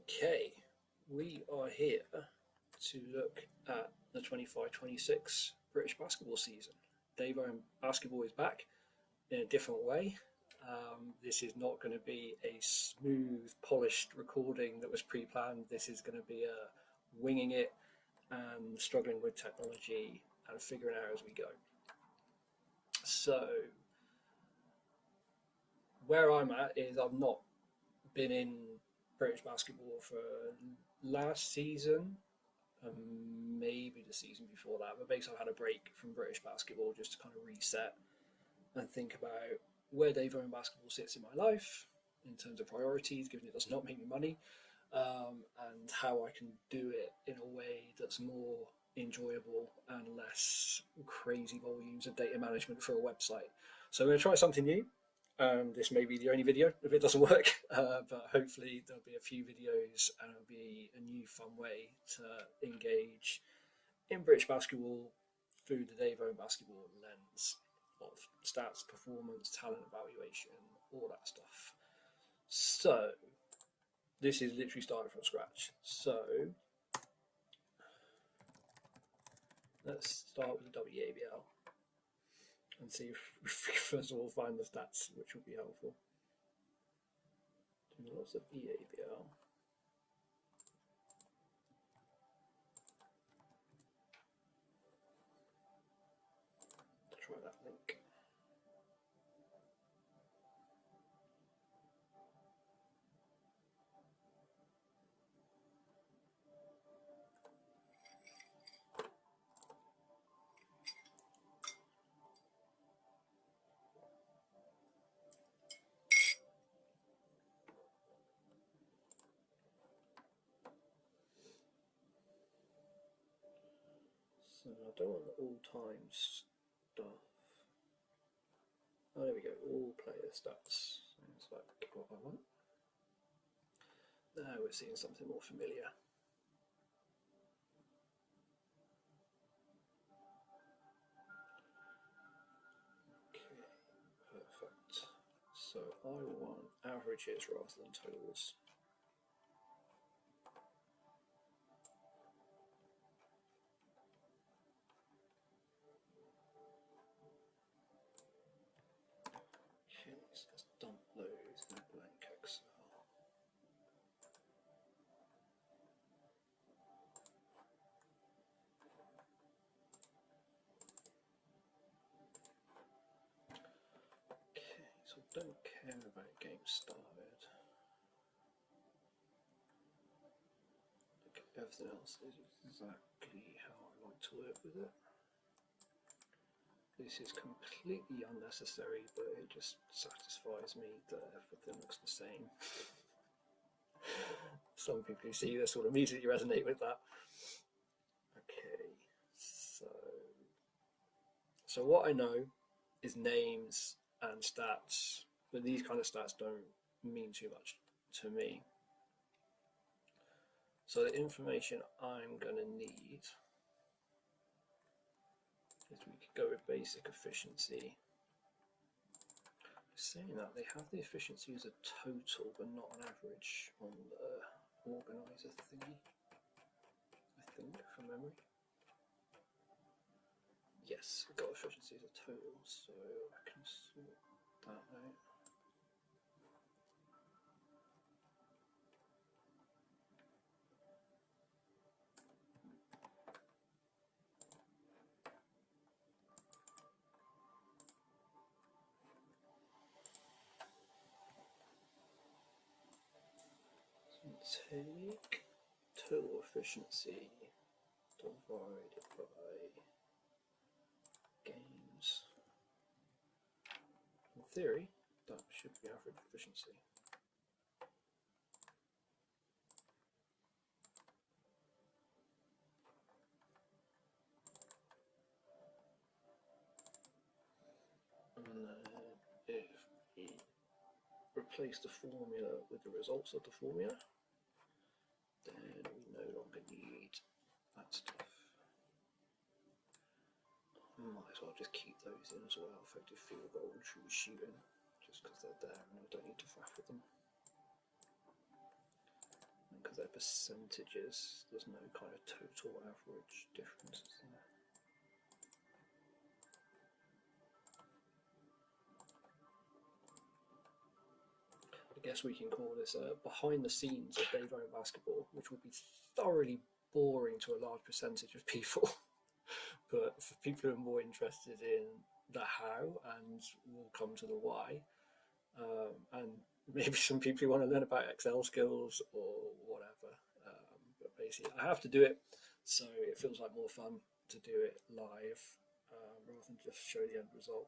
Okay, we are here to look at the 25-26 British basketball season. Devo basketball is back in a different way. This is not going to be a smooth, polished recording that was pre-planned. This is going to be a winging it and struggling with technology and figuring out as we go. So, where I'm at is I've not been in British basketball for last season, maybe the season before that, but basically I've had a break from British basketball just to kind of reset and think about where Devo basketball sits in my life in terms of priorities, given it does not make me money, and how I can do it in a way that's more enjoyable and less crazy volumes of data management for a website. So we're going to try something new. This may be the only video if it doesn't work, but hopefully there'll be a few videos and it'll be a new fun way to engage in British basketball through the Devo basketball lens of stats, performance, talent evaluation, all that stuff. So this is literally starting from scratch. So let's start with the WEABL and see if we first of all find the stats, which will be helpful. Lots of EABL. Try that link. So I don't want the all-time stuff. Oh, there we go, all player stats. Sounds like what I want. Now we're seeing something more familiar. Okay, perfect. So I want averages rather than totals. So let's dump those in blank Excel. Okay, so I don't care about games started. Everything else is exactly how I like to work with it. This is completely unnecessary, but it just satisfies me that everything looks the same. Some people who see this will immediately resonate with that. Okay, so what I know is names and stats, but these kind of stats don't mean too much to me. So the information I'm going to need is we could go with basic efficiency. Saying that, they have the efficiency as a total but not an average on the organizer thingy, I think, from memory. Yes, we've got efficiency as a total, so I can sort that out. Take total efficiency divided by games. In theory, that should be average efficiency. And then if we replace the formula with the results of the formula, then we no longer need that stuff. Might as well just keep those in as well, effective field goal and true shooting, just because they're there and I don't need to faff with them. because they're percentages. There's no kind of total average difference there. I guess we can call this behind the scenes of Dave Owen Basketball, which will be thoroughly boring to a large percentage of people. But for people who are more interested in the how and will come to the why, and maybe some people who want to learn about Excel skills or whatever. But basically, I have to do it, so it feels like more fun to do it live rather than just show the end result.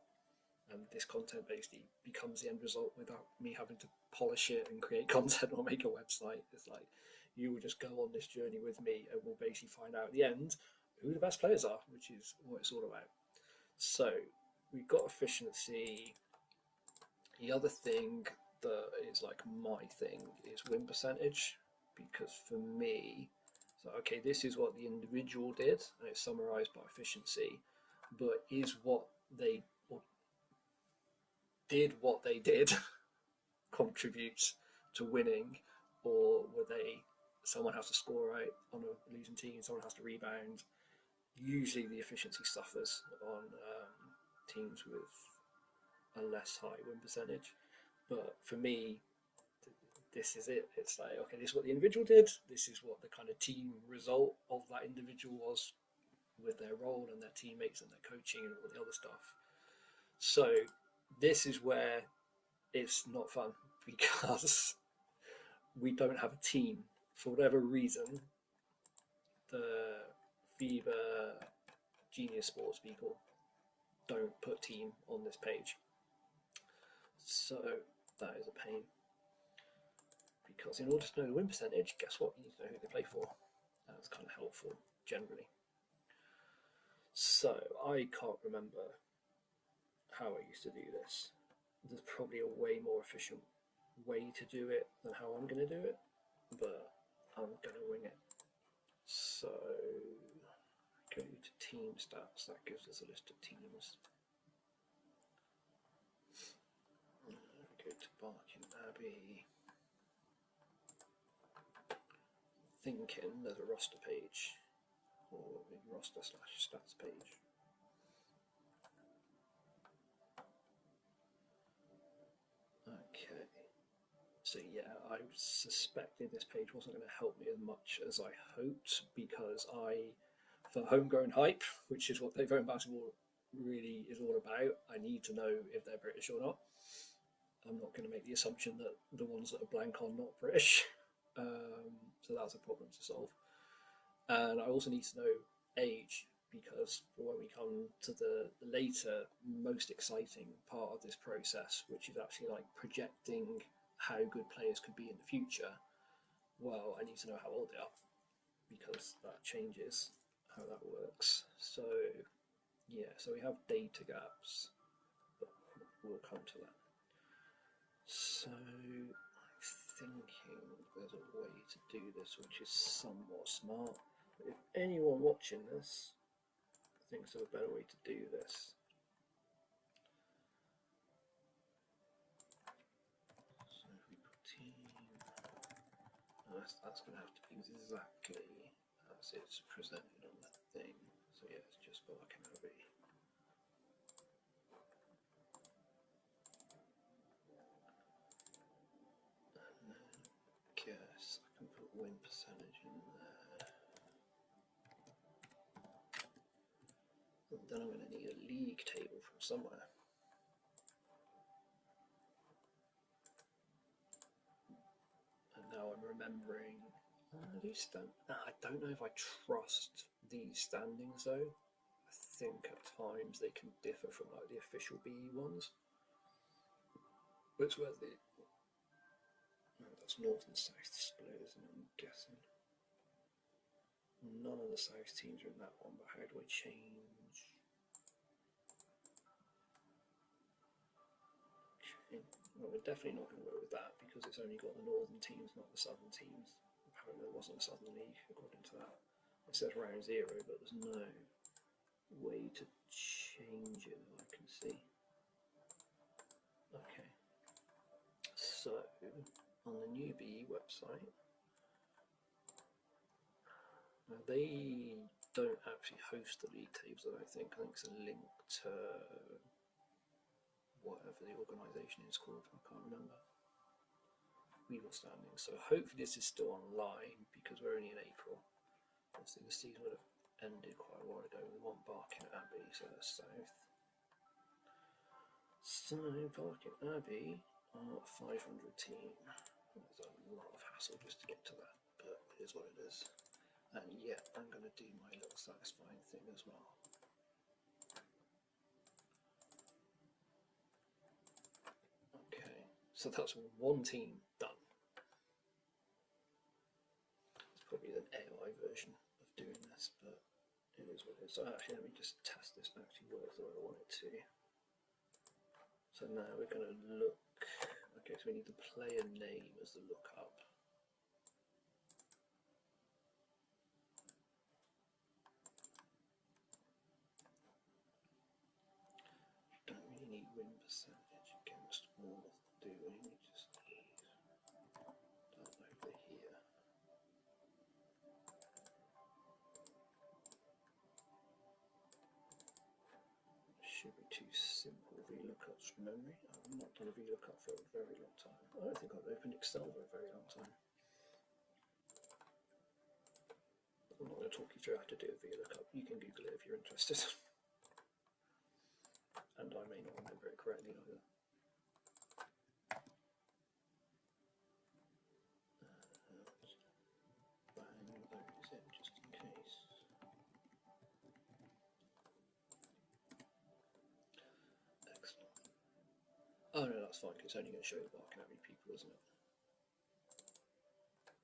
And this content basically becomes the end result without me having to polish it and create content or make a website. It's like you will just go on this journey with me and we'll basically find out at the end who the best players are, which is what it's all about. So we've got efficiency. The other thing that is like my thing is win percentage, because for me, so okay, this is what the individual did and it's summarized by efficiency, but is what they did contribute to winning, or were they someone has to score right on a losing team, someone has to rebound? Usually the efficiency suffers on teams with a less high win percentage, but for me this is it. It's like, okay, this is what the individual did, this is what the kind of team result of that individual was with their role and their teammates and their coaching and all the other stuff. So this is where it's not fun, because we don't have a team for whatever reason. The FIBA Genius Sports people don't put team on this page, so that is a pain, because in order to know the win percentage, guess what, you need to know who they play for. That's kind of helpful generally. So I can't remember how I used to do this. There's probably a way more efficient way to do it than how I'm going to do it, but I'm going to wing it. So go to team stats, that gives us a list of teams. Go to Barking Abbey. Thinking there's a roster page, or a roster/stats page. Okay, so yeah, I suspected this page wasn't going to help me as much as I hoped, because for homegrown hype, which is what Dave Owen Basketball really is all about, I need to know if they're British or not. I'm not going to make the assumption that the ones that are blank are not British, so that's a problem to solve. And I also need to know age, because for when we come to the later, most exciting part of this process, which is actually like projecting how good players could be in the future, well, I need to know how old they are, because that changes how that works. So yeah, so we have data gaps, but we'll come to that. So I'm thinking there's a way to do this which is somewhat smart. If anyone watching this thinks of a better way to do this, so if we put team, that's going to have to be exactly as it's presented on the thing. So yeah, it's just Barking Abbey. And then I guess I can put win percentage in there. And then I'm going to need a league table from somewhere. And now I'm remembering, I don't know if I trust these standings though. I think at times they can differ from like the official BE ones. Which were that's North and South split, isn't it? I'm guessing. None of the South teams are in that one, but how do I change? Okay. Well, we're definitely not going to work with that, because it's only got the Northern teams, not the Southern teams. Apparently there wasn't a Southern League according to that. It says round 0, but there's no way to change it that I can see. Okay. So on the new BE website, They don't actually host the league tables, I don't think. I think it's a link to whatever the organisation is called. I can't remember. WEABL standings. So hopefully this is still online because we're only in April. Obviously the season would have ended quite a while ago with one Barking Abbey, so that's south. So Barking Abbey are 500 team. There's a lot of hassle just to get to that, but it is what it is. And yeah, I'm going to do my little satisfying thing as well. Okay, so that's one team done. It's probably an AI version of doing this, but it is what it is. So actually, let me just test this actually works the way I want it to. So now we're going to look. Okay, so we need the player name as the lookup. Don't really need win percentage against all, do we? We just need that over here. Should be too simple VLOOKUPs from memory. I've not done a VLOOKUP for a very long time. I don't think I've opened Excel for a very long time. I'm not going to talk you through how to do a VLOOKUP. You can Google it if you're interested. And I may not remember it correctly either. Bang those in just in case. Excellent. Oh no, that's fine, it's only going to show the Barking Abbey people, isn't it?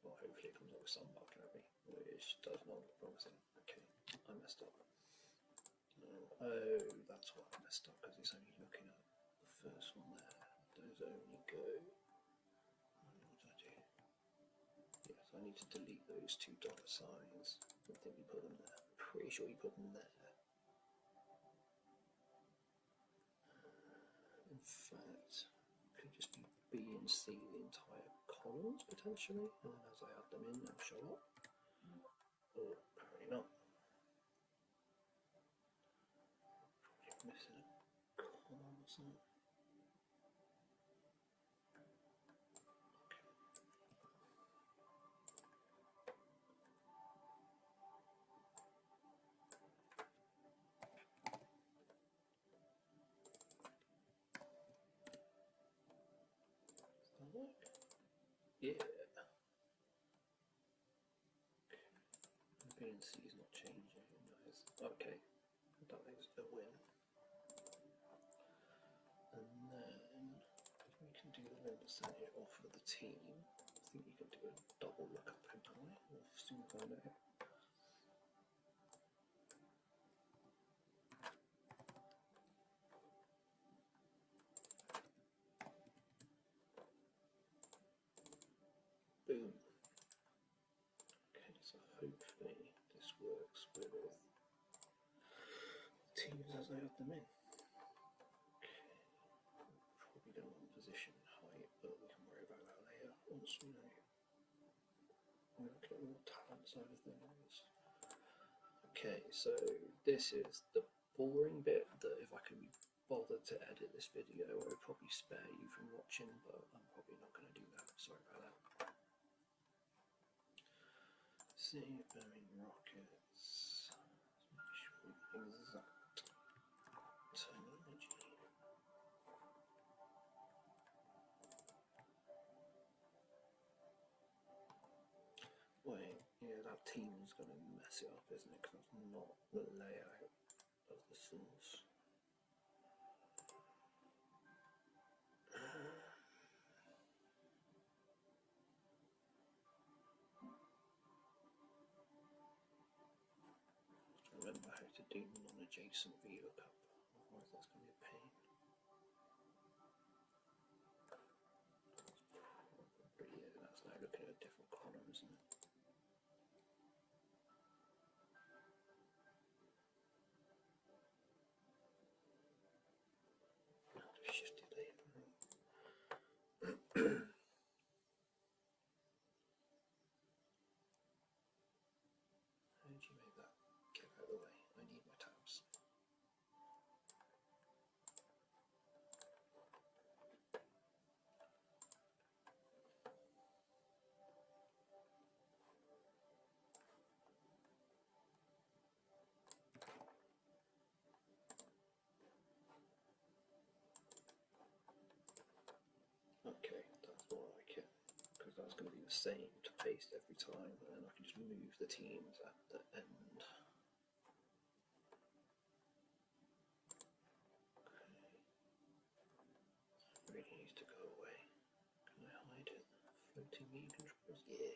Well, hopefully it comes up with some Barking Abbey, which does not look promising. Okay, I messed up. Oh, that's why I messed up, because it's only looking at the first one there. Those only go. What did I do? Yes, I need to delete those $2 signs. I think you put them there. I'm pretty sure you put them there. In fact, it could just be B and C the entire columns potentially, and then as I add them in, they'll show up. Or apparently not. Probably missing a column or something. Yeah. B and C is not changing. Nice. Okay, that is a win. And then we can do the win percentage off of the team. I think you can do a double lookup, can't I? We'll soon find out. Boom. Okay, so hopefully this works with teams as I add them in. Okay, probably don't want position height, but we can worry about that later once we know. We'll look at the more talent side of things. Okay, so this is the boring bit that if I can be bothered to edit this video, I would probably spare you from watching, but I'm probably not going to do that. Sorry about that. See, bearing rockets. Make sure exact terminology. Wait, yeah, that team's going to mess it up, isn't it? Because that's not the layout of the source. Remember how to do non-adjacent VLOOKUP, otherwise that's going to be a pain. Probably, yeah, that's now looking at a different column, isn't it? Shifted it. Okay, so hopefully this works with it. Teams, as I add them in. Okay, so hopefully this works with teams. As I add them in. the same to paste every time, and then I can just move the teams at the end. Okay. Really needs to go away. Can I hide it? Floating media controls? Yeah.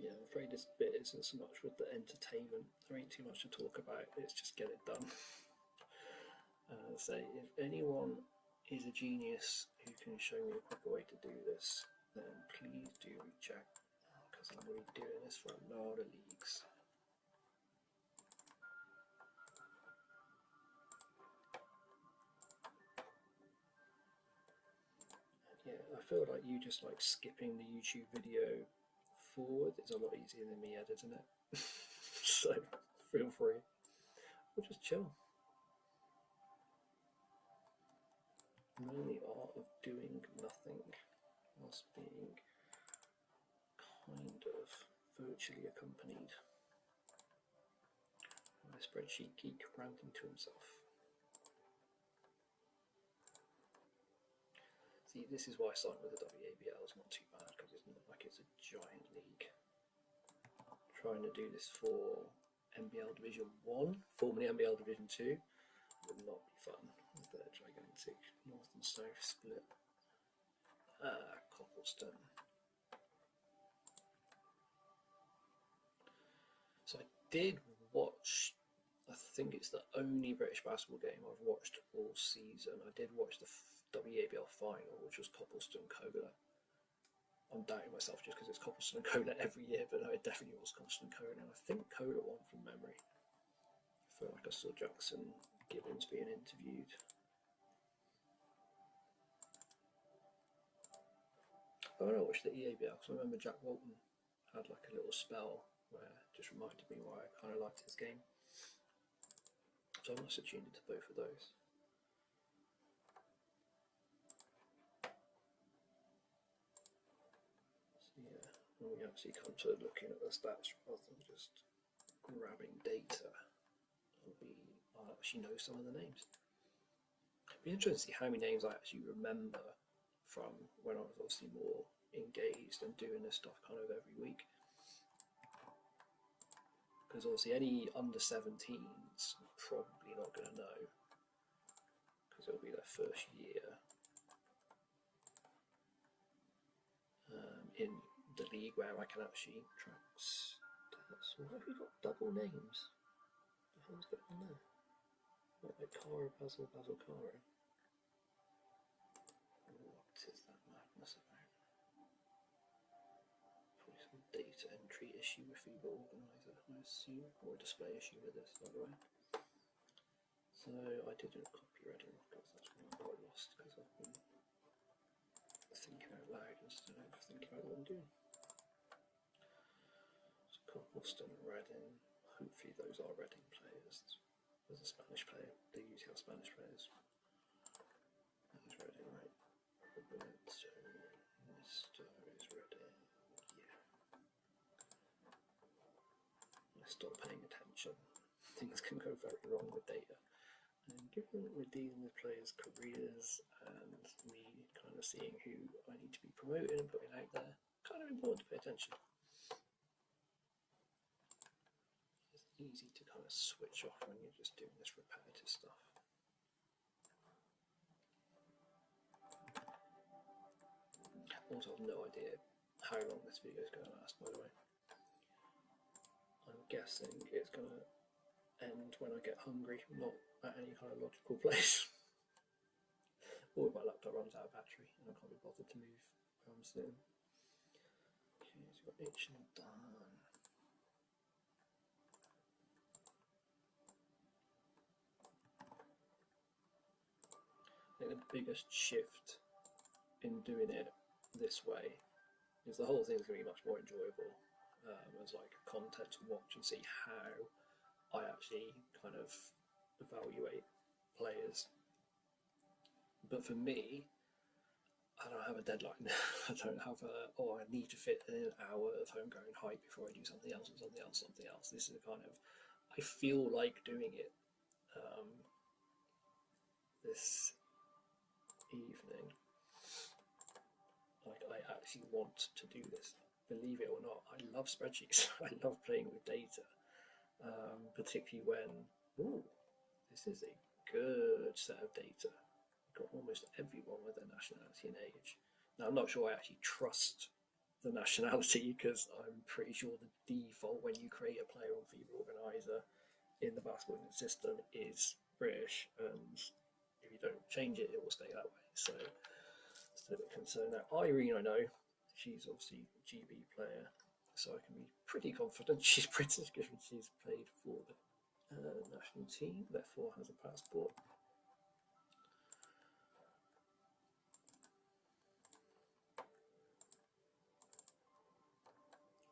Yeah, I'm afraid this bit isn't so much with the entertainment. There ain't too much to talk about. It's just get it done. Say, if anyone is a genius who can show me a quicker way to do this, then please do reach out, because I'm already doing this for a lot of leagues. Yeah, I feel like you just like skipping the YouTube video forward is a lot easier than me editing it. So feel free. We'll just chill. Learn the art of doing nothing whilst being kind of virtually accompanied. My spreadsheet geek ranting to himself. See, this is why starting with the WEABL is not too bad, because it's not like it's a giant league. Trying to do this for NBL Division 1, formerly NBL Division 2, would not be fun with the gigantic north and south split. Cobblestone. So I did watch, I think it's the only British basketball game I've watched all season. I did watch the WEABL final, which was Cobblestone Cola. I'm doubting myself just because it's Cobblestone Cola every year, but no, it definitely was Cobblestone Cola. And I think Cola won from memory. I feel like I saw Jackson Gibbons being interviewed. I don't watch the EABL because I remember Jack Walton had like a little spell where it just reminded me why I kind of liked his game. So I must have tuned into both of those. So yeah, when we actually come to looking at the stats rather than just grabbing data, I'll actually know some of the names. It'd be interesting to see how many names I actually remember from when I was obviously more engaged and doing this stuff kind of every week. Because obviously any under 17s I'm probably not going to know, because it'll be their first year in the league where I can actually track stats. What have we got double names? What the hell's going on there? Like Cara, Basil, Cara. What is that madness about? Probably some data entry issue with WEABL Organizer, I assume, or a display issue with this, by the way. So I didn't copy Reading, because that's when I got lost, because I've been thinking out loud instead of thinking about what I'm doing. So Cobblestone and Reading, hopefully those are Reading players. There's a Spanish player, they usually have Spanish players. That is Reading, right? So Mr. is Reading, yeah. I stop paying attention. Things can go very wrong with data. And given that we're dealing with players' careers and me kind of seeing who I need to be promoting and putting out there, kind of important to pay attention. It's easy to kind of switch off when you're just doing this repetitive stuff. Also, I have no idea how long this video is going to last, by the way. I'm guessing it's going to end when I get hungry, not at any kind of logical place. Or my laptop runs out of battery and I can't be bothered to move where I'm sitting. Okay, so we've got itching done. I think the biggest shift in doing it this way because the whole thing's going to be much more enjoyable as like content to watch and see how I actually kind of evaluate players. But for me, I don't have a deadline. I don't have I need to fit in an hour of homegrown hype before I do something else and something else, something else. This is kind of, I feel like doing it this evening. Like, I actually want to do this. Believe it or not, I love spreadsheets. I love playing with data, particularly when, ooh, this is a good set of data. Got almost everyone with their nationality and age. Now, I'm not sure I actually trust the nationality because I'm pretty sure the default when you create a player on WEABL Organizer in the basketball system is British, and if you don't change it, it will stay that way. So it's a bit concerned. Now, Irene, I know, she's obviously a GB player, so I can be pretty confident she's British given she's played for the national team, therefore has a passport.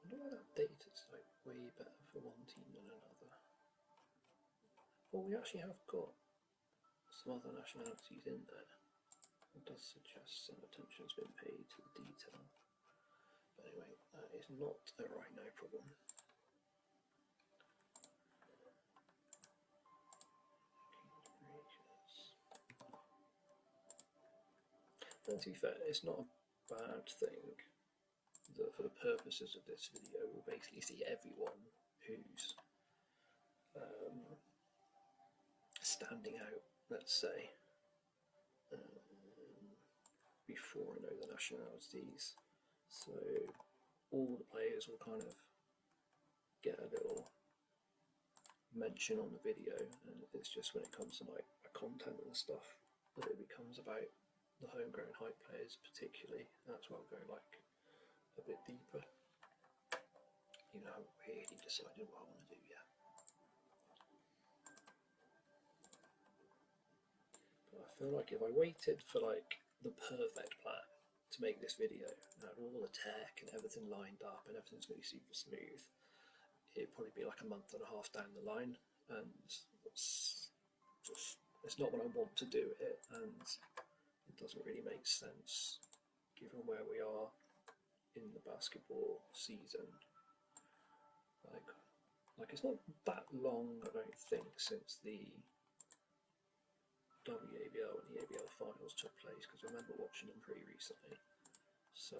I wonder why that data's like way better for one team than another. Well, we actually have got some other nationalities in there. It does suggest some attention's been paid to the detail. But anyway, that is not a right now problem. And to be fair, it's not a bad thing that for the purposes of this video, we'll basically see everyone who's standing out, let's say, before I know the nationalities. So all the players will kind of get a little mention on the video, and it's just when it comes to like content and stuff that it becomes about the homegrown hype players particularly. That's where I'll go like a bit deeper. You know, I haven't really decided what I want to do yet. But I feel like if I waited for like the perfect plan to make this video and had all the tech and everything lined up and everything's going to be super smooth, it'd probably be like a month and a half down the line, and it's not what I want to do it, and it doesn't really make sense given where we are in the basketball season. Like it's not that long, I don't think, since the WEABL and the ABL finals took place, because I remember watching them pretty recently. So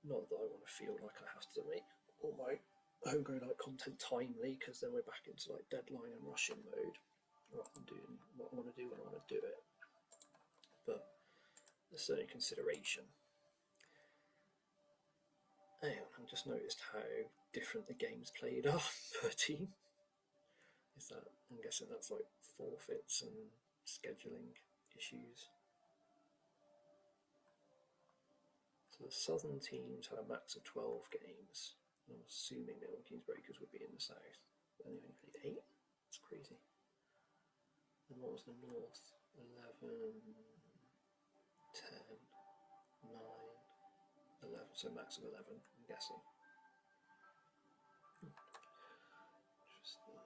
not that I want to feel like I have to make all my homegrown like content timely, because then we're back into like deadline and rushing mode rather than doing what I want to do when I want to do it. But there's certainly consideration. Anyway, I've just noticed how different the games played are per team. Is that, I'm guessing that's like forfeits and scheduling issues. So the southern teams had a max of 12 games. I'm assuming the Milton Keynes Breakers would be in the south. But they only played 8? That's crazy. And what was the north? 11, 10, 9, 11. So max of 11, I'm guessing. Interesting.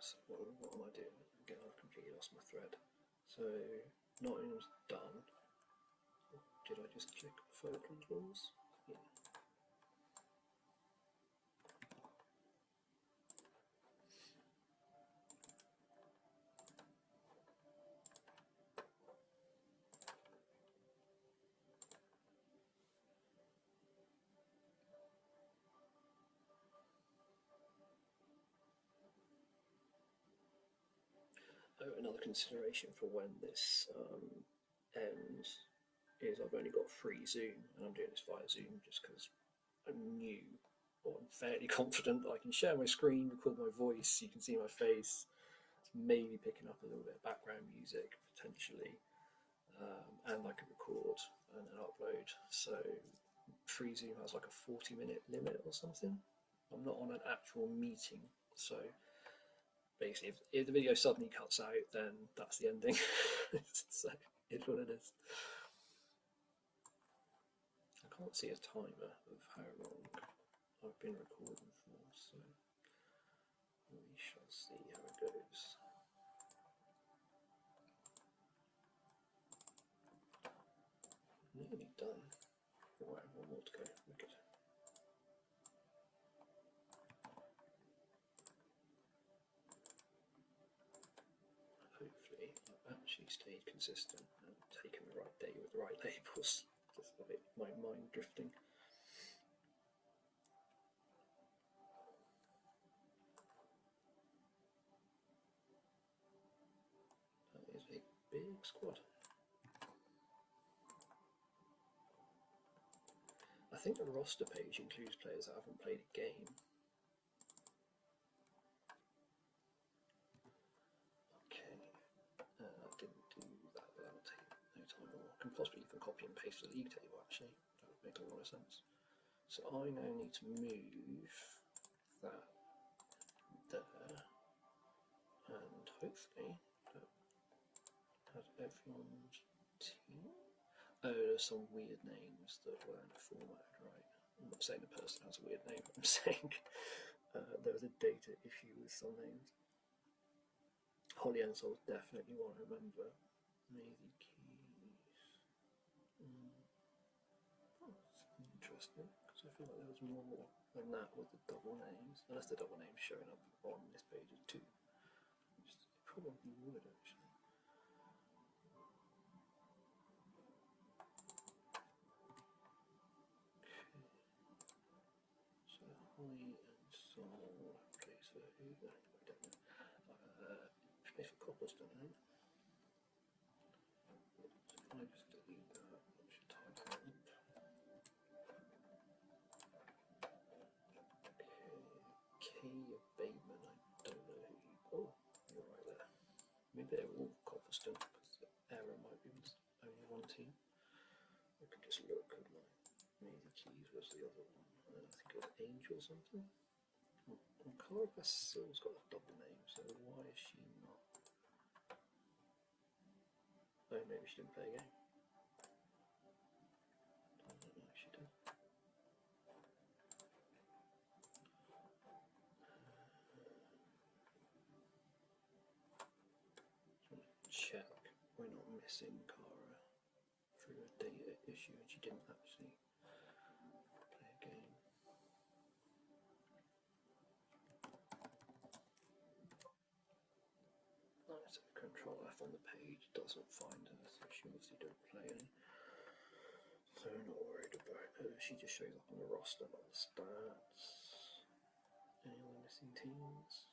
So what am I doing? Again, I've completely lost my thread. So Nottingham's done. Did I just click Falklands rules? Yeah. Another consideration for when this ends is I've only got free Zoom, and I'm doing this via Zoom just because I'm new, or I'm fairly confident that I can share my screen, record my voice, you can see my face. It's maybe picking up a little bit of background music potentially, and I can record and then upload. So free Zoom has like a 40-minute limit or something. I'm not on an actual meeting, so basically if the video suddenly cuts out, then that's the ending. So it's what it is. can't see a timer of how long I've been recording for, so we shall see how it goes. Nearly done. Right, one more to go. Wicked. Hopefully I've actually stayed consistent and taken the right day with the right labels, despite my mind drifting. That is a big squad. I think the roster page includes players that haven't played a game. Okay, I didn't do that, but that'll take no time more. I can possibly even copy and paste the league table actually, that would make a lot of sense. So I now need to move that there, and hopefully that has everyone's team. Oh, there's some weird names that weren't formatted right. I'm not saying the person has a weird name, I'm saying there was a data issue with some names. Holly Ensel definitely one I remember. Maisie Keys. That's interesting, because I feel like there was more than that with the double names, unless the double names showing up on this page too. Which it probably would actually. So Holly and Sol plays for who? I don't know. Plays for Coppleston, I think. If I just delete that, I should type that up. Okay, Bateman, I don't know who you. Oh, you're right there. Maybe they're all Coppleston, because the error might be only one team. I could just look at my Maisie Keys was the other one. I think it was Angel or something. And Cara Bassil's got a double name, so why is she not? Oh, maybe she didn't play a game. I don't know if she did. Check we're not missing Cara through a data issue and she didn't actually play a game. Nice, Control F on the page doesn't find her, so she obviously didn't play any. So I'm not worried about her, she just shows up on the roster, not the stats. Any other missing teams?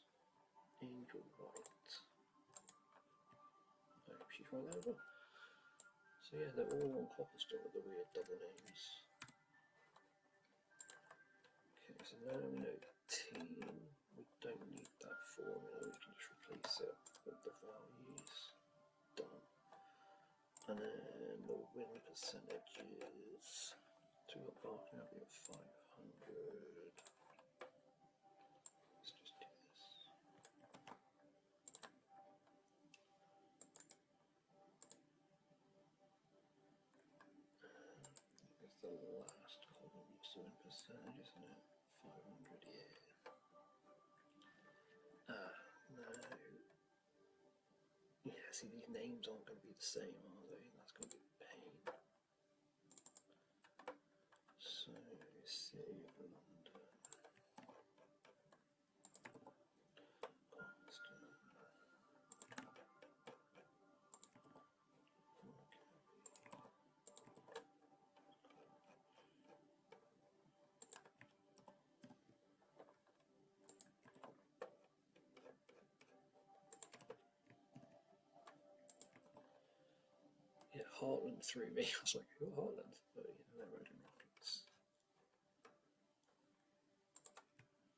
Angel White. Oh, she's right there as well. So yeah, they're all on Coppleston with the weird double names. Okay, so now we know the team. We don't need that formula, we can just replace it with the values. Done. And then the win percentages. So we've got Barking up at 500. Let's just do this. It's the last column, it's the win percentage, isn't it? 500, yeah. No. Yeah, see, these names aren't going to be the same, are they? That's going to be a pain. So, save London. Constant. Yeah, Heartland threw me. I was like, who are Heartland? But yeah, they're Reading Rockets.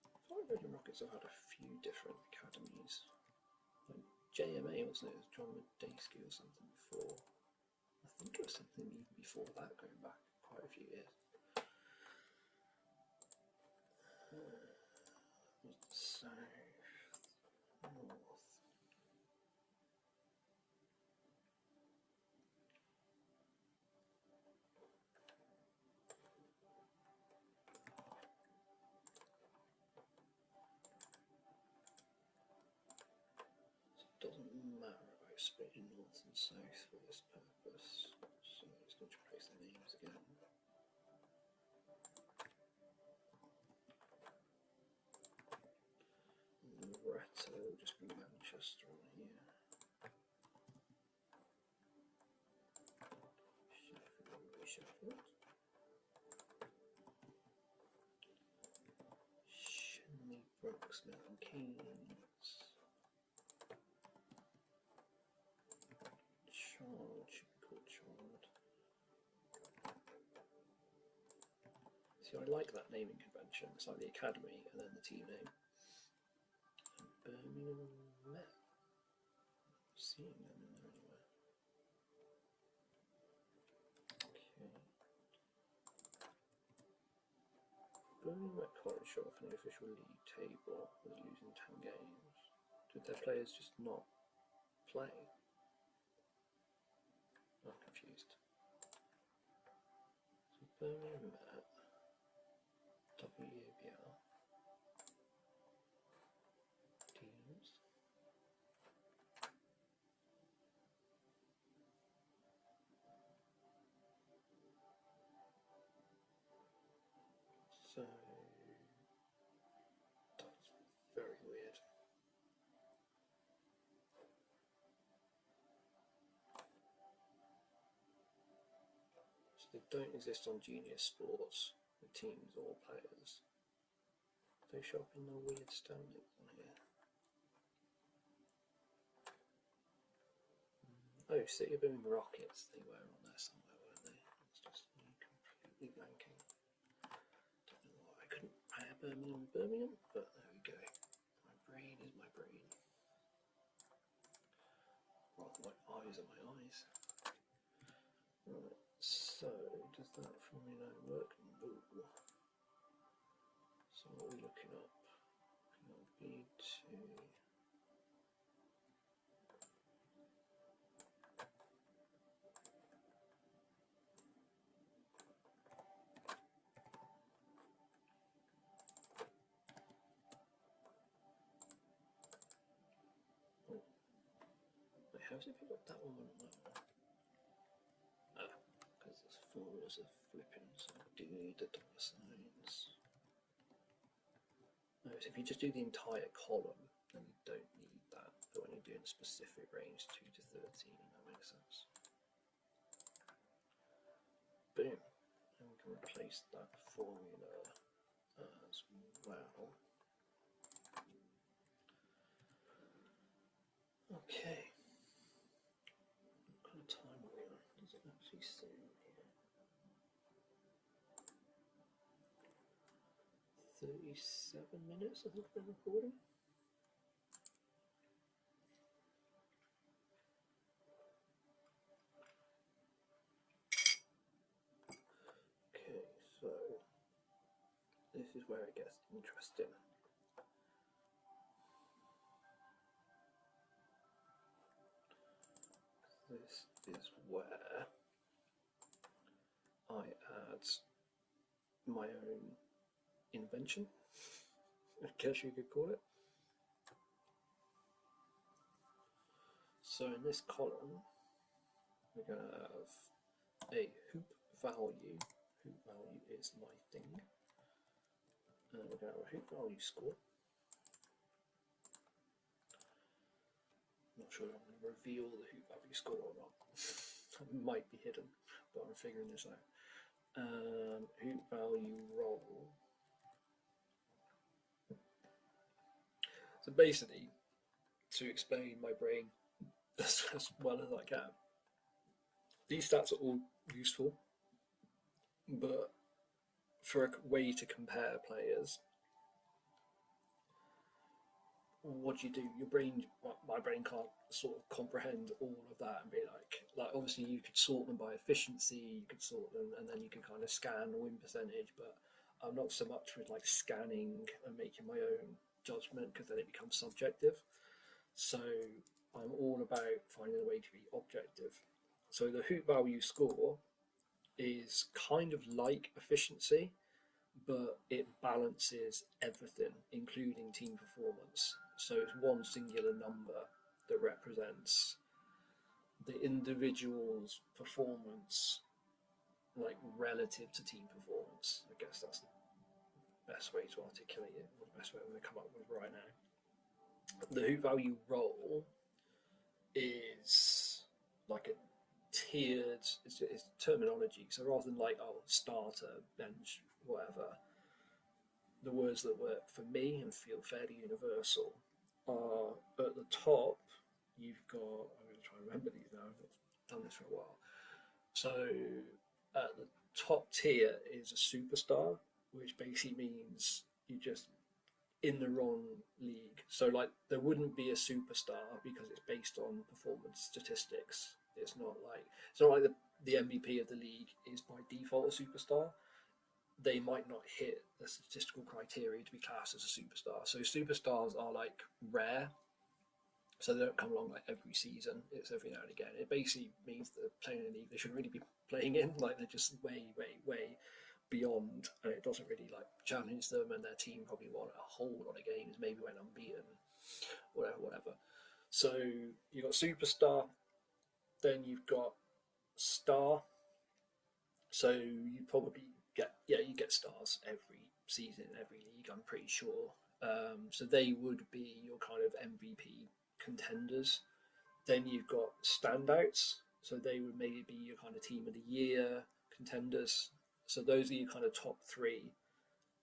I feel like Reading Rockets have had a few different academies. Like JMA, wasn't it? It was John Medeski or something before. I think it was something even before that, going back quite a few years. South, North. split in north and south for this purpose. So let's go to replace the names again. Loretto, just bring Manchester on here. Sheffield. Shenley, Brooks, Milton Keynes. Chard should be called Chard. See, I like that naming convention. It's like the academy and then the team name. And Birmingham Met. I'm seeing them in there anywhere. Okay. Birmingham Met College show off in the official league table with losing 10 games. Did their players just not play? I'm confused. So Birmingham Met, WEABL, teams. So that's very weird. So they don't exist on Junior Sports, the teams or players. They show up in the weird standings on here. Oh, City of Birmingham Rockets, they were on there somewhere, weren't they? It's just me completely blanking. Don't know why I couldn't pair Birmingham, but there we go. My brain is my brain. Rather my eyes are my eyes. Right, so does that formula work? No. So what are we looking up? B2. How's it picked up that one and that one? Ah, because there's formulas of flipping, so I do need the dollar signs. No, so if you just do the entire column, then you don't need that. But when you're doing specific range 2 to 13, that makes sense. Boom. And we can replace that formula as well. Okay. What kind of time are we on? Does it actually say on here? 37 minutes I think we've been recording. Okay, so this is where it gets interesting. This is where I add my own invention, I guess you could call it. So in this column, we're going to have a hoop value. Hoop value is my thing. And we're going to have a hoop value score. I'm not sure if I'm going to reveal the hoop value score or not. It might be hidden, but I'm figuring this out. Hoop value roll. So basically, to explain my brain as well as I can, these stats are all useful, but for a way to compare players, what do you do? Your brain, my brain can't sort of comprehend all of that and be like obviously you could sort them by efficiency, you could sort them, and then you can kind of scan win percentage, but I'm not so much with like scanning and making my own judgment because then it becomes subjective. So I'm all about finding a way to be objective. So the hoop value score is kind of like efficiency, but it balances everything, including team performance. So it's one singular number that represents the individual's performance, like relative to team performance. I guess that's the best way to articulate it, or the best way I'm going to come up with right now. The hoop value role is like a tiered, it's terminology. So rather than like, oh, starter, bench, whatever, the words that work for me and feel fairly universal are at the top, you've got, I'm going to try and remember these now, I've done this for a while. So at the top tier is a superstar, which basically means you just in the wrong league. So like there wouldn't be a superstar because it's based on performance statistics. It's not like the MVP of the league is by default a superstar. They might not hit the statistical criteria to be classed as a superstar. So superstars are like rare. So they don't come along like every season. It's every now and again. It basically means that playing in a league they shouldn't really be playing in. Like they're just way, way, way beyond, and it doesn't really like challenge them. And their team probably won a whole lot of games, maybe went unbeaten, whatever. So you've got superstar, then you've got star. So you probably you get stars every season in every league, I'm pretty sure. So they would be your kind of MVP contenders. Then you've got standouts, so they would maybe be your kind of team of the year contenders. So those are your kind of top three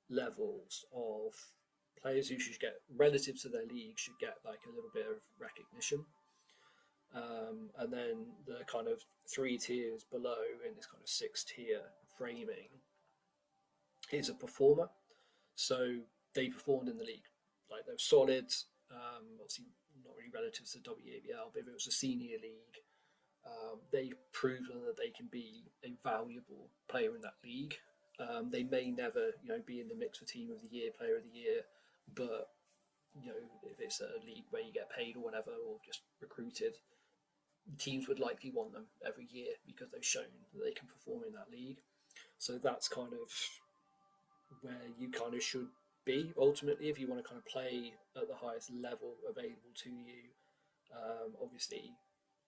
levels of players who should get, relative to their league, should get like a little bit of recognition. And then the kind of three tiers below in this kind of six tier framing is a performer. So they performed in the league, like they're solid. Obviously, not really relative to the WEABL, but if it was a senior league, they've proven that they can be a valuable player in that league. They may never, be in the mix for team of the year, player of the year, but if it's a league where you get paid or whatever, or just recruited, teams would likely want them every year because they've shown that they can perform in that league. So that's kind of where you kind of should be ultimately if you want to kind of play at the highest level available to you. Obviously,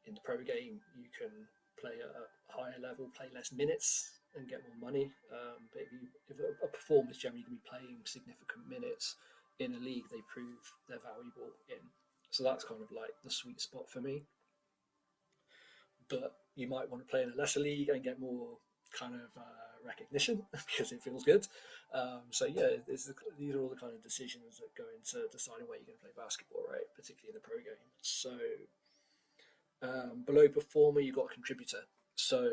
in the pro game, you can play at a higher level, play less minutes, and get more money. But if a performer is generally going to be playing significant minutes in a league, they prove they're valuable in. So that's kind of like the sweet spot for me. But you might want to play in a lesser league and get more kind of recognition because it feels good. So yeah, these are all the kind of decisions that go into deciding where you're going to play basketball, right? Particularly in the pro game. So below performer, you've got a contributor. So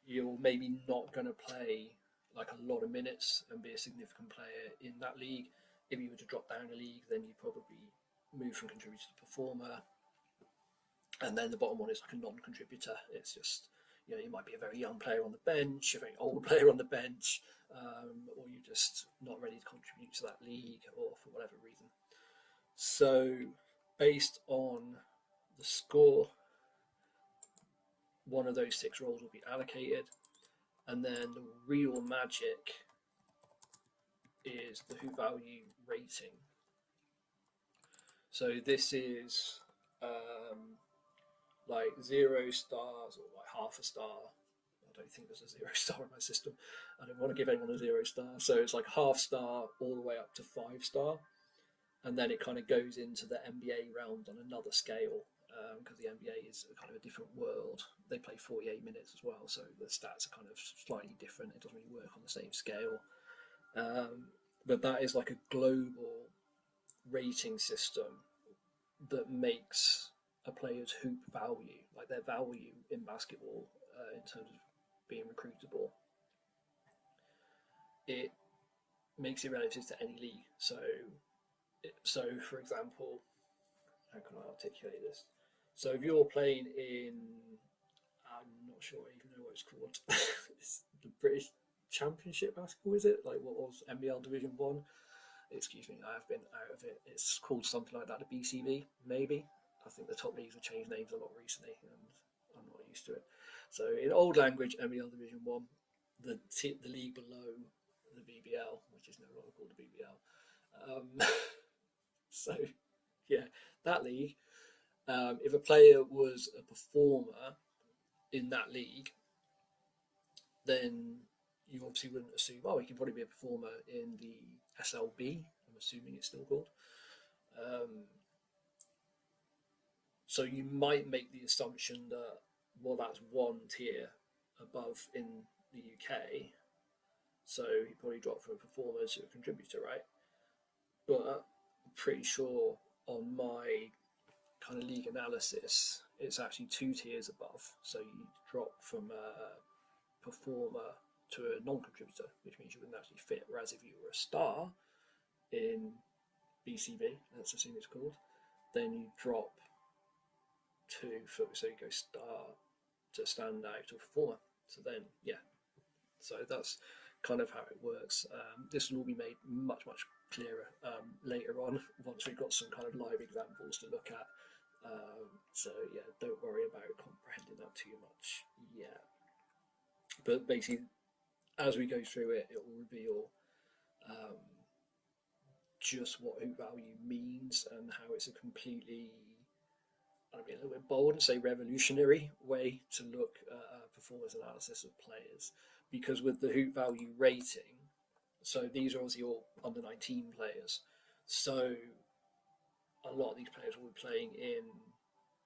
you're maybe not going to play like a lot of minutes and be a significant player in that league. If you were to drop down a league, then you probably move from contributor to performer. And then the bottom one is like a non-contributor. It's just, you might be a very young player on the bench, a very old player on the bench, or you're just not ready to contribute to that league or for whatever reason. So based on the score, one of those six roles will be allocated. And then the real magic is the hoop value rating. So this is like 0 stars or like half a star. I don't think there's a 0 star in my system. I don't want to give anyone a 0 star. So it's like half star all the way up to 5 star. And then it kind of goes into the NBA round on another scale because the NBA is kind of a different world. They play 48 minutes as well. So the stats are kind of slightly different. It doesn't really work on the same scale. But that is like a global rating system that makes a player's hoop value, like their value in basketball in terms of being recruitable. It makes it relative to any league. So for example, how can I articulate this? So if you're playing in, I'm not sure I even know what it's called, it's the British Championship basketball, is it? Like what was NBL Division 1? Excuse me, I have been out of it. It's called something like that, the BCB, maybe. I think the top leagues have changed names a lot recently, and I'm not used to it. So in old language, NBL Division 1, the league below the BBL, which is no longer called the BBL. So, yeah, that league, If a player was a performer in that league, then you obviously wouldn't assume, oh, he can probably be a performer in the SLB. I'm assuming it's still called. Um, so you might make the assumption that, well, that's one tier above in the UK. So he probably dropped from a performer to a contributor, right? But I'm pretty sure on my kind of league analysis, it's actually two tiers above. So you drop from a performer to a non-contributor, which means you wouldn't actually fit. Whereas if you were a star in BCB, let's assume it's called, then you drop so you go star to stand out to performer. So then, yeah, so that's kind of how it works. This will all be made much clearer later on once we've got some kind of live examples to look at. So yeah, don't worry about comprehending that too much yet. But basically, as we go through it, it will reveal just what hoop value means and how it's a completely, I'd be a little bit bold and say revolutionary way to look at performance analysis of players. Because with the hoop value rating, so these are obviously all under 19 players. So a lot of these players will be playing in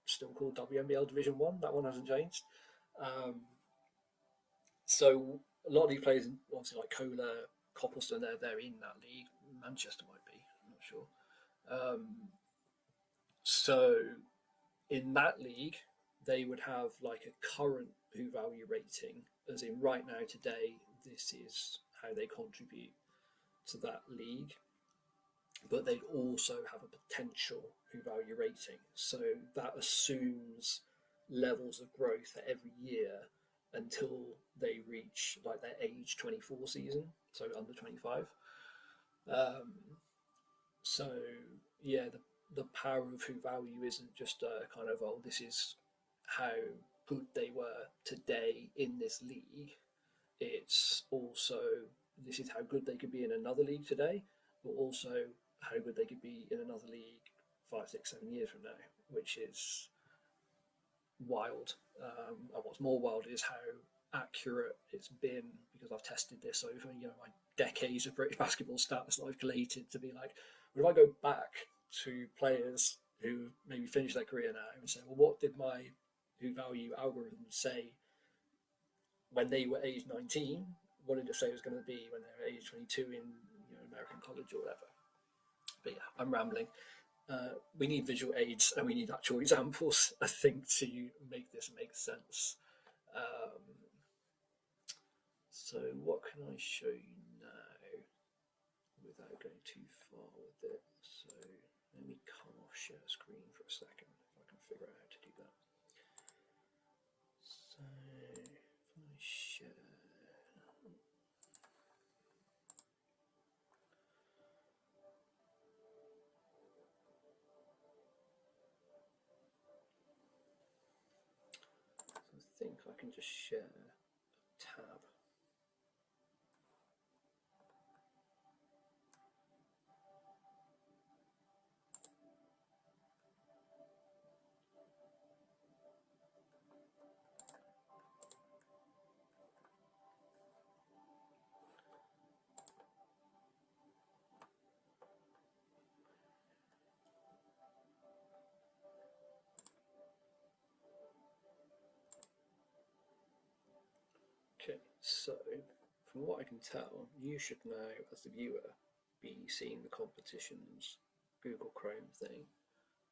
still called WNBL Division 1. That one hasn't changed. So a lot of these players, obviously like Kohler, Copleston, they're in that league. Manchester might be, I'm not sure. So in that league, they would have like a current hoop value rating, as in right now, today, this is how they contribute to that league. But they'd also have a potential hoop value rating. So that assumes levels of growth at every year until they reach like their age 24 season, so under 25. So yeah, the power of hoop value isn't just a kind of, oh, this is how good they were today in this league. It's also, this is how good they could be in another league today, but also how good they could be in another league 5, 6, 7 years from now, which is wild. And what's more wild is how accurate it's been, because I've tested this over my decades of British basketball stats that I've collated to be like, if I go back to players who maybe finished their career now and say, well, what did my hoop value algorithm say when they were age 19? What did it say it was going to be when they were age 22 in American college or whatever? But yeah, I'm rambling. We need visual aids and we need actual examples, I think, to make this make sense. So what can I show you now without going too far with it? So let me come off share screen for a second, if I can figure out how to do that. So if I share, I think I can just share a tab. Okay, so from what I can tell, you should now, as the viewer, be seeing the competition's Google Chrome thing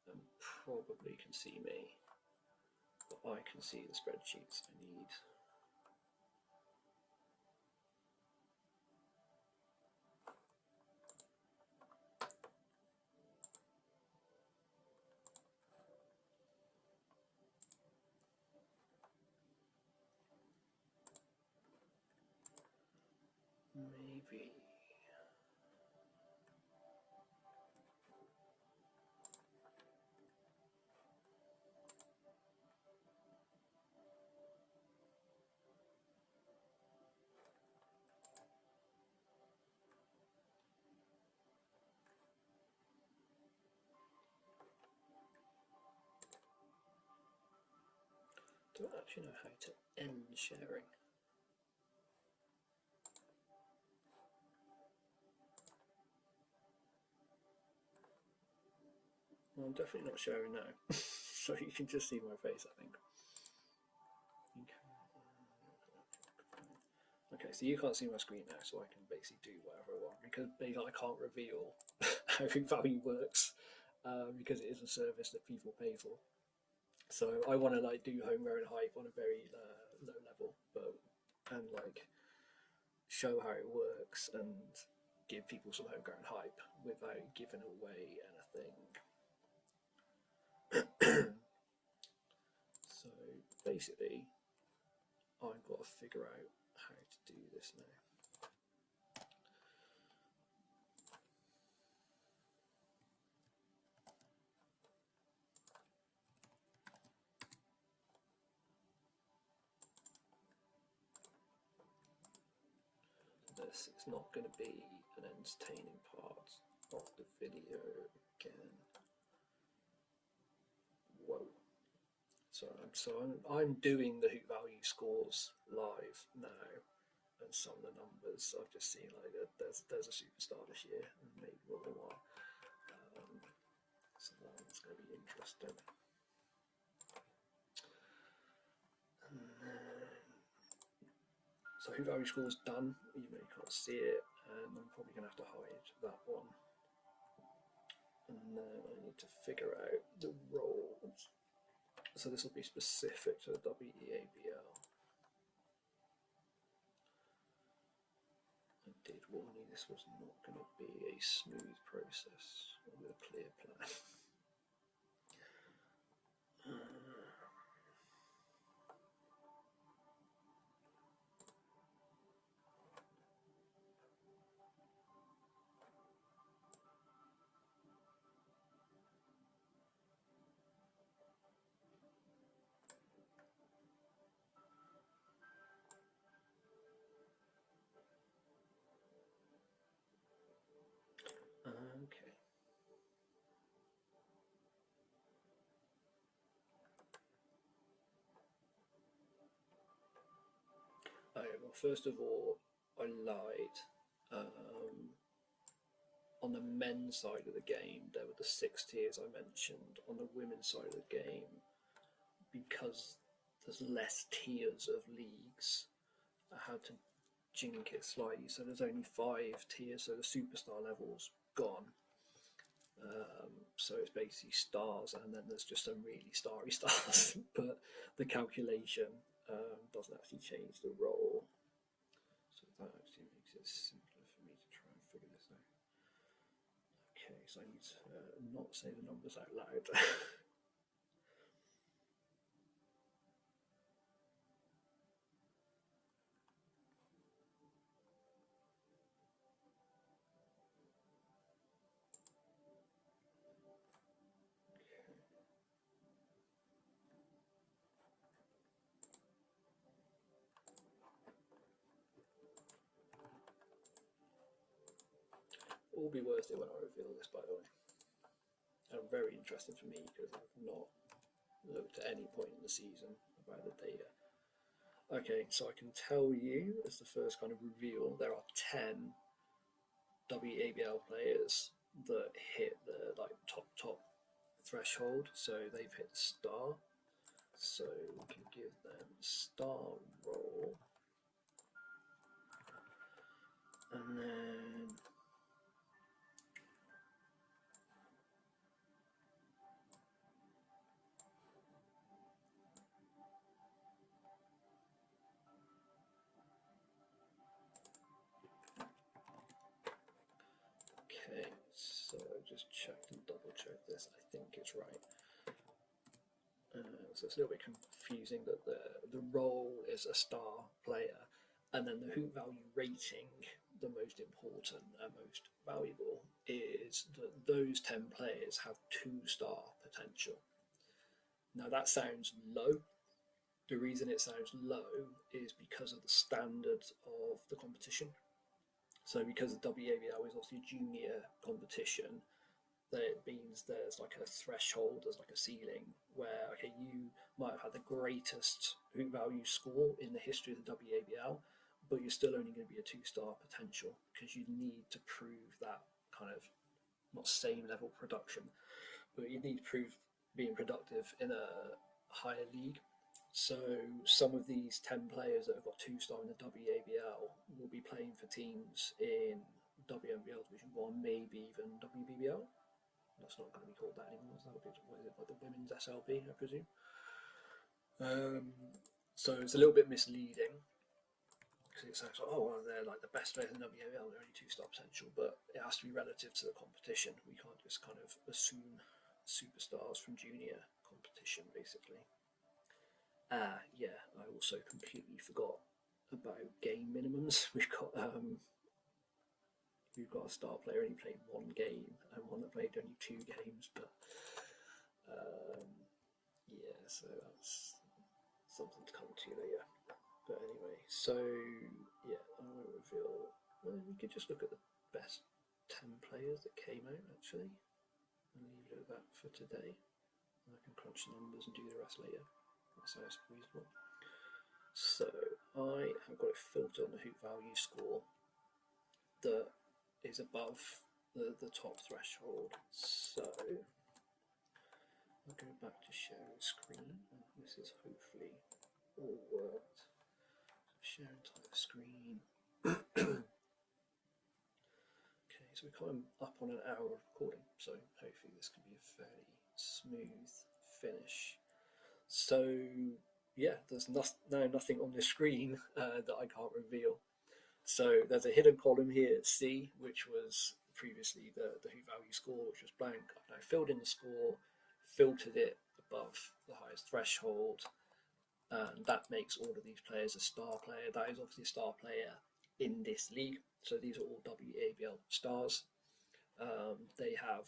and probably can see me, but I can see the spreadsheets I need. Maybe. Do I actually know how to end sharing? Well, I'm definitely not sharing now, so you can just see my face, I think. Okay, so you can't see my screen now, so I can basically do whatever I want because basically I can't reveal how value works because it is a service that people pay for. So I want to like do homegrown hype on a very low level, but and like show how it works and give people some homegrown hype without giving away anything. So basically, I've got to figure out how to do this now. This is not going to be an entertaining part of the video again. Whoa. I'm doing the hoop value scores live now, and some of the numbers I've just seen like there's a superstar this year, and maybe more than one. So that's going to be interesting. So hoop value scores done. You can't see it, and I'm probably going to have to hide that one. And then I need to figure out the roles. So this will be specific to the WEABL. I did warn you this was not going to be a smooth process with a clear plan. Okay. Okay, well, first of all, I lied. On the men's side of the game, there were the 6 tiers I mentioned. On the women's side of the game, because there's less tiers of leagues, I had to jink it slightly. So there's only 5 tiers, so the superstar level's gone. So it's basically stars, and then there's just some really starry stars. But the calculation doesn't actually change the role. So that actually makes it simpler for me to try and figure this out. Okay, so I need to not say the numbers out loud. It will be worth it when I reveal this, by the way. And very interesting for me because I've not looked at any point in the season about the data. Okay, so I can tell you as the first kind of reveal, there are 10 WEABL players that hit the like top threshold, so they've hit star. So we can give them star role, and then okay, so just check and double check this. I think it's right. So it's a little bit confusing that the role is a star player, and then the hoop value rating, the most important and most valuable, is that those 10 players have 2-star potential. Now that sounds low. The reason it sounds low is because of the standard of the competition. So because the WABL is obviously a junior competition, that means there's like a threshold, there's like a ceiling where, okay, you might have had the greatest hoop value score in the history of the WABL, but you're still only going to be a 2-star potential because you need to prove that kind of not same level production, but you need to prove being productive in a higher league. So some of these 10 players that have got 2-star in the WABL will be playing for teams in WNBL Division 1, maybe even WBBL. That's not going to be called that anymore. So that would be like the women's SLB, I presume. So it's a little bit misleading because it sounds like, oh, well, they're like the best players in WBL, they're only 2-star potential, but it has to be relative to the competition. We can't just kind of assume superstars from junior competition, basically. Yeah, I also completely forgot about game minimums. We've got a star player only played 1 game and one that played only 2 games, but yeah, so that's something to come to later. But anyway, so yeah, I won't reveal. Well, we could just look at the best 10 players that came out actually, and leave it at that for today. I can crunch the numbers and do the rest later. That sounds reasonable. So I have got it filtered on the hoop value score that is above the top threshold. So I'll go back to sharing screen, and this is hopefully all worked. Share entire screen. Okay, so we're coming up on an hour of recording, so hopefully this can be a fairly smooth finish. So yeah, there's now nothing on the screen that I can't reveal. So there's a hidden column here at C, which was previously the hoop value score, which was blank. I've now filled in the score, filtered it above the highest threshold, and that makes all of these players a star player. That is obviously a star player in this league. So these are all WABL stars. They have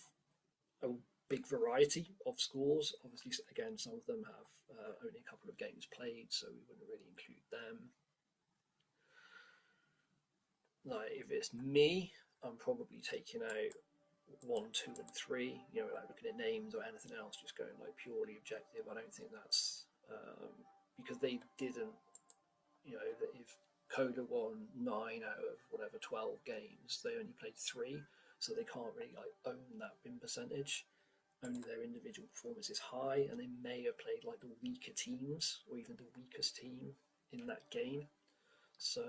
a big variety of scores. Obviously, again, some of them have only a couple of games played, so we wouldn't really include them. Like, if it's me, I'm probably taking out 1, 2, and 3. You know, without looking at names or anything else, just going like purely objective. I don't think that's because they didn't. You know, if Coda won 9 out of whatever 12 games, they only played 3, so they can't really like own that win percentage. Only their individual performance is high, and they may have played like the weaker teams or even the weakest team in that game. So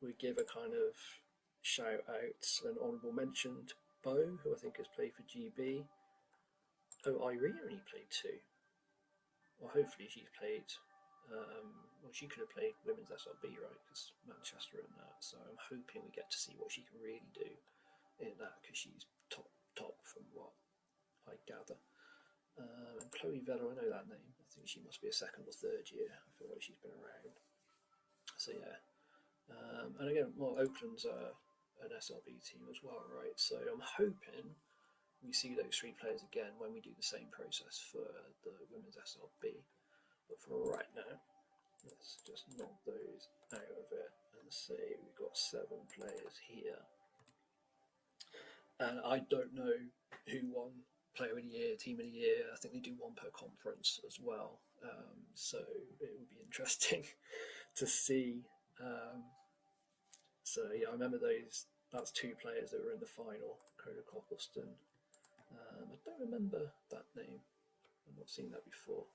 we give a kind of shout out, an honourable mention to Bo, who I think has played for GB. Oh, Irene only played 2. Well, hopefully she's played. Well, she could have played women's SLB, right? Because Manchester and that. So I'm hoping we get to see what she can really do in that, because she's top from what I gather. And Chloe Vella, I know that name. I think she must be a 2nd or 3rd year. I feel like she's been around. So yeah. And again, well, Oakland's an SLB team as well, right? So I'm hoping we see those 3 players again when we do the same process for the women's SLB. But for right now, let's just knock those out of it and say we've got 7 players here. And I don't know who won Player of the Year, Team of the Year. I think they do 1 per conference as well. So it would be interesting to see. So yeah, I remember those. That's 2 players that were in the final. Coda Coppleston. I don't remember that name. I've not seen that before.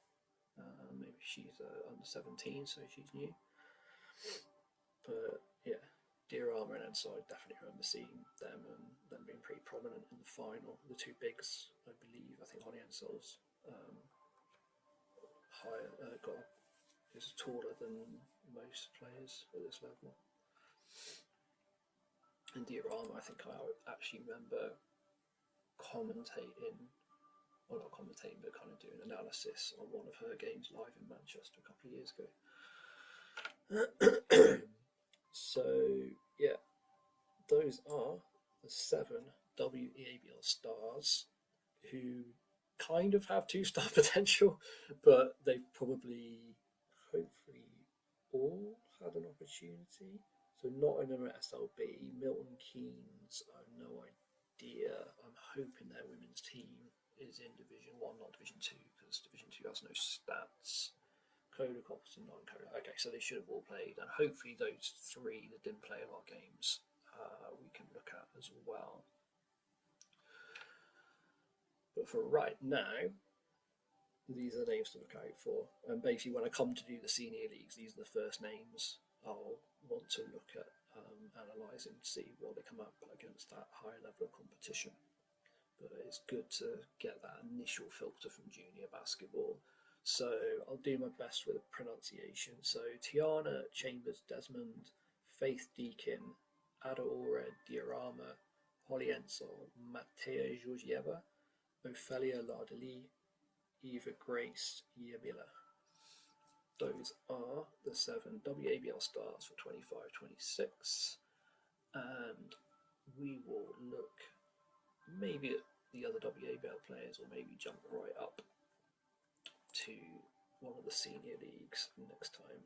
Maybe she's under 17, so she's new. But yeah, Deer Armour and Enside, definitely remember seeing them and them being pretty prominent in the final. The 2 bigs, I believe. I think Holly Enside's higher, is taller than most players at this level. And Deer Armour, I think I actually remember commentating, well, not commentating, but kind of doing analysis on one of her games live in Manchester a couple of years ago. So yeah, those are the 7 WEABL stars who kind of have 2-star potential, but they've probably, hopefully, all had an opportunity. So not in an SLB. Milton Keynes, I have no idea. idea. I'm hoping their women's team is in Division 1, not Division 2, because Division 2 has no stats. Coda Cops and non-Coda. Okay, so they should have all played, and hopefully those 3 that didn't play a lot of games we can look at as well. But for right now, these are the names to look out for. And basically, when I come to do the senior leagues, these are the first names I'll want to look at analysing to see what they come up against that higher level of competition. But it's good to get that initial filter from junior basketball. So I'll do my best with the pronunciation. So Tiana Chambers Desmond, Faith Deakin, Adaora Diorama, Holly Ensel, Matea Georgieva, Ophelia Lardeli, Eva Grace Yabila. Those are the 7 WABL stars for 25-26. And we will look maybe at the other WABL players, or maybe jump right up to one of the senior leagues next time.